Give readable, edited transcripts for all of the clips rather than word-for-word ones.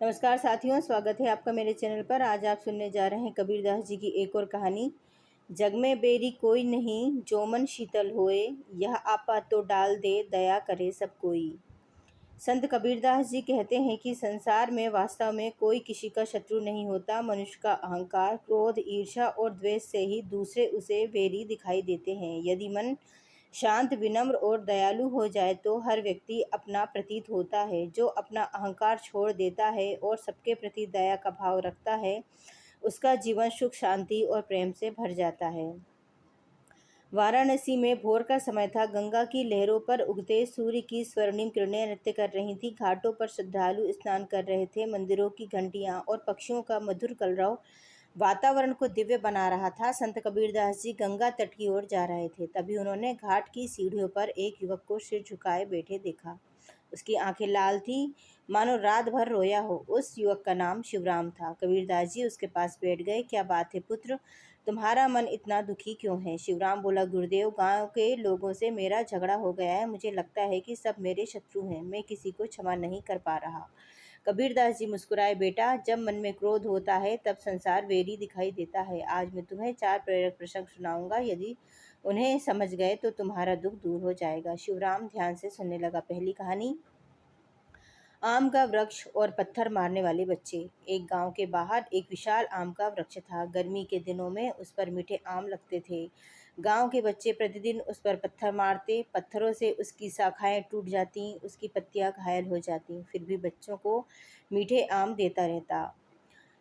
नमस्कार साथियों, स्वागत है आपका मेरे चैनल पर। आज आप सुनने जा रहे हैं कबीरदास जी की एक और कहानी। जग में बेरी कोई नहीं, जो मन शीतल होए, यह आपा तो डाल दे, दया करे सब कोई। संत कबीरदास जी कहते हैं कि संसार में वास्तव में कोई किसी का शत्रु नहीं होता। मनुष्य का अहंकार, क्रोध, ईर्ष्या और द्वेष से ही दूसरे उसे बैरी दिखाई देते हैं। यदि मन शांत, विनम्र और दयालु हो जाए तो हर व्यक्ति अपना प्रतीत होता है। जो अपना अहंकार छोड़ देता है और सबके प्रति दया का भाव रखता है, उसका जीवन सुख, शांति और प्रेम से भर जाता है। वाराणसी में भोर का समय था। गंगा की लहरों पर उगते सूर्य की स्वर्णिम किरणें नृत्य कर रही थीं। घाटों पर श्रद्धालु स्नान कर रहे थे। मंदिरों की घंटियां और पक्षियों का मधुर कलरव वातावरण को दिव्य बना रहा था। संत कबीरदास जी गंगा तट की ओर जा रहे थे। तभी उन्होंने घाट की सीढ़ियों पर एक युवक को सिर झुकाए बैठे देखा। उसकी आंखें लाल थीं, मानो रात भर रोया हो। उस युवक का नाम शिवराम था। कबीरदास जी उसके पास बैठ गए। क्या बात है पुत्र, तुम्हारा मन इतना दुखी क्यों है? शिवराम बोला, गुरुदेव, गांव के लोगों से मेरा झगड़ा हो गया है। मुझे लगता है कि सब मेरे शत्रु हैं। मैं किसी को क्षमा नहीं कर पा रहा। कबीरदास जी मुस्कुराए, बेटा, जब मन में क्रोध होता है तब संसार वैरी दिखाई देता है। आज मैं तुम्हें 4 प्रेरक प्रसंग सुनाऊंगा। यदि उन्हें समझ गए तो तुम्हारा दुख दूर हो जाएगा। शिवराम ध्यान से सुनने लगा। पहली कहानी, आम का वृक्ष और पत्थर मारने वाले बच्चे। एक गांव के बाहर एक विशाल आम का वृक्ष था। गर्मी के दिनों में उस पर मीठे आम लगते थे। गांव के बच्चे प्रतिदिन उस पर पत्थर मारते। पत्थरों से उसकी शाखाएं टूट जाती, उसकी पत्तियां घायल हो जाती। फिर भी बच्चों को मीठे आम देता रहता।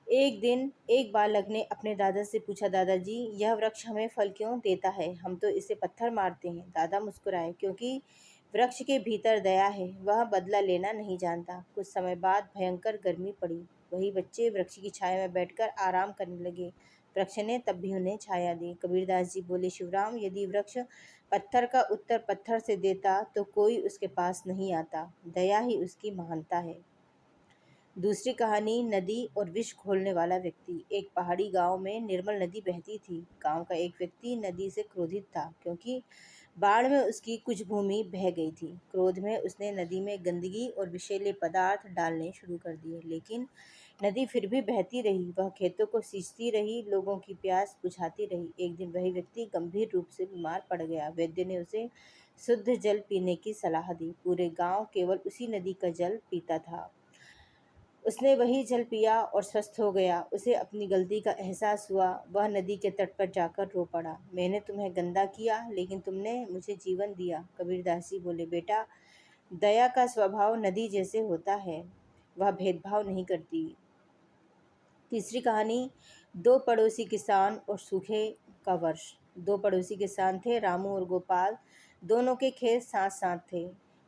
एक दिन एक बालक ने अपने दादा से पूछा, दादाजी, यह वृक्ष हमें फल क्यों देता है? हम तो इसे पत्थर मारते हैं। दादा मुस्कुराए, क्योंकि वृक्ष के भीतर दया है, वह बदला लेना नहीं जानता। कुछ समय बाद भयंकर गर्मी पड़ी। वही बच्चे वृक्ष की छाया में बैठकर आराम करने लगे। वृक्ष ने तब भी उन्हें छाया दी। कबीरदास जी बोले, शिवराम, यदि वृक्ष पत्थर का उत्तर पत्थर से देता तो कोई उसके पास नहीं आता। दया ही उसकी महानता है। दूसरी कहानी, नदी और विष घोलने वाला व्यक्ति। एक पहाड़ी गांव में निर्मल नदी बहती थी। गांव का एक व्यक्ति नदी से क्रोधित था, क्योंकि बाढ़ में उसकी कुछ भूमि बह गई थी। क्रोध में उसने नदी में गंदगी और विषैले पदार्थ डालने शुरू कर दिए, लेकिन नदी फिर भी बहती रही। वह खेतों को सींचती रही, लोगों की प्यास बुझाती रही। एक दिन वही व्यक्ति गंभीर रूप से बीमार पड़ गया। वैद्य ने उसे शुद्ध जल पीने की सलाह दी। पूरे गांव केवल उसी नदी का जल पीता था। उसने वही जल पिया और स्वस्थ हो गया। उसे अपनी गलती का एहसास हुआ। वह नदी के तट पर जाकर रो पड़ा, मैंने तुम्हें गंदा किया, लेकिन तुमने मुझे जीवन दिया। कबीरदास जी बोले, बेटा, दया का स्वभाव नदी जैसे होता है, वह भेदभाव नहीं करती। तीसरी कहानी, दो पड़ोसी किसान और सूखे का वर्ष। दो पड़ोसी किसान थे, रामू और गोपाल। दोनों के खेत साथ साथ थे।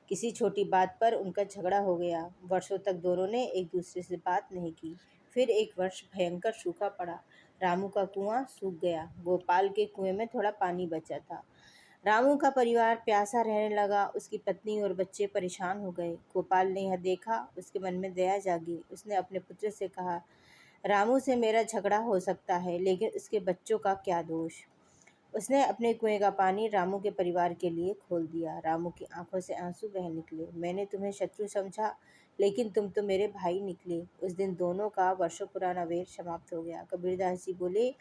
किसी छोटी बात पर उनका झगड़ा हो गया। वर्षों तक दोनों ने एक दूसरे से बात नहीं की। फिर एक वर्ष भयंकर सूखा पड़ा। रामू का कुआं सूख गया। गोपाल के कुएं में थोड़ा पानी बचा था। रामू का परिवार प्यासा रहने लगा। उसकी पत्नी और बच्चे परेशान हो गए। गोपाल ने यह देखा, उसके मन में दया जागी। उसने अपने पुत्र से कहा, रामू से मेरा झगड़ा हो सकता है, लेकिन उसके बच्चों का क्या दोष? उसने अपने कुएं का पानी रामू के परिवार के लिए खोल दिया। रामू की आंखों से आंसू बह निकले। मैंने तुम्हें शत्रु समझा, लेकिन तुम तो मेरे भाई निकले। उस दिन दोनों का वर्षों पुराना वैर समाप्त हो गया। कबीरदास जी बोले,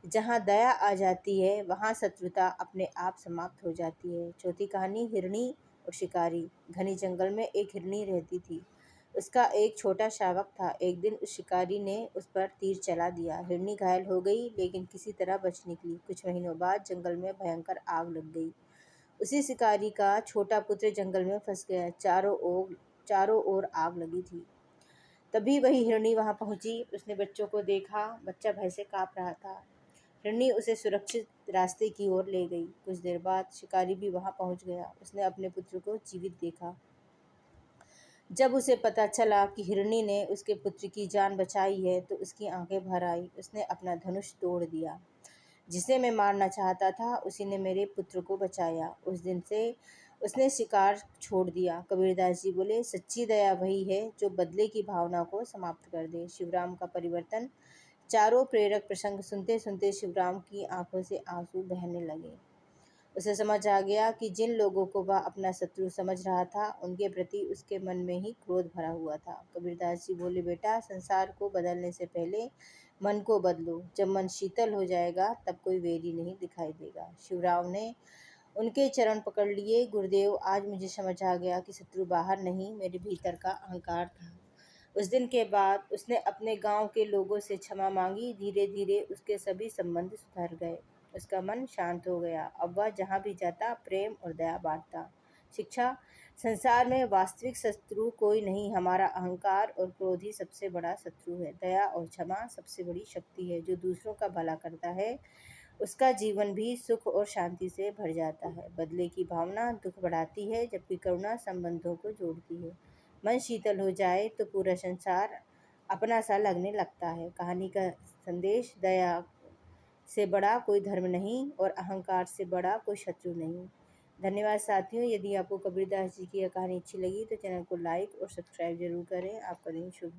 जहाँ दया आ जाती है वहाँ शत्रुता अपने आप समाप्त हो जाती है। चौथी कहानी, हिरनी और शिकारी। घने जंगल में एक हिरनी रहती थी। उसका एक छोटा शावक था। एक दिन उस शिकारी ने उस पर तीर चला दिया। हिरनी घायल हो गई, लेकिन किसी तरह बच निकली। कुछ महीनों बाद जंगल में भयंकर आग लग गई। उसी शिकारी का छोटा पुत्र जंगल में फंस गया। चारों ओर आग लगी थी। तभी वही हिरनी वहां पहुंची। उसने बच्चों को देखा। बच्चा भय से कांप रहा था। हिरनी उसे सुरक्षित रास्ते की ओर ले गई। कुछ देर बाद शिकारी भी वहां पहुंच गया। उसने अपने पुत्र को जीवित देखा। जब उसे पता चला कि हिरनी ने उसके पुत्र की जान बचाई है तो उसकी आंखें भर आई। उसने अपना धनुष तोड़ दिया। जिसे मैं मारना चाहता था, उसी ने मेरे पुत्र को बचाया। उस दिन से उसने शिकार छोड़ दिया। कबीरदास जी बोले, सच्ची दया वही है जो बदले की भावना को समाप्त कर दे। शिवराम का परिवर्तन। चारों प्रेरक प्रसंग सुनते सुनते शिवराम की आंखों से आंसू बहने लगे। उसे समझ आ गया कि जिन लोगों को वह अपना शत्रु समझ रहा था उनके प्रति उसके मन में ही क्रोध भरा हुआ था। कबीरदास जी बोले, बेटा, संसार को बदलने से पहले मन को बदलो। जब मन शीतल हो जाएगा तब कोई वैरी नहीं दिखाई देगा। शिवराव ने उनके चरण पकड़ लिए। गुरुदेव, आज मुझे समझ आ गया कि शत्रु बाहर नहीं, मेरे भीतर का अहंकार था। उस दिन के बाद उसने अपने गांव के लोगों से क्षमा मांगी। धीरे धीरे उसके सभी संबंध सुधर गए। उसका मन शांत हो गया। अब वह जहाँ भी जाता प्रेम और दया बांटता। शिक्षा: संसार में वास्तविक शत्रु कोई नहीं, हमारा अहंकार और क्रोध ही सबसे बड़ा शत्रु है। दया और क्षमा सबसे बड़ी शक्ति है। जो दूसरों का भला करता है उसका जीवन भी सुख और शांति से भर जाता है। बदले की भावना दुख बढ़ाती है, जबकि करुणा संबंधों को जोड़ती है। मन शीतल हो जाए तो पूरा संसार अपना सा लगने लगता है। कहानी का संदेश: दया से बड़ा कोई धर्म नहीं और अहंकार से बड़ा कोई शत्रु नहीं। धन्यवाद साथियों। यदि आपको कबीरदास जी की यह कहानी अच्छी लगी तो चैनल को लाइक और सब्सक्राइब जरूर करें। आपका दिन शुभ हो।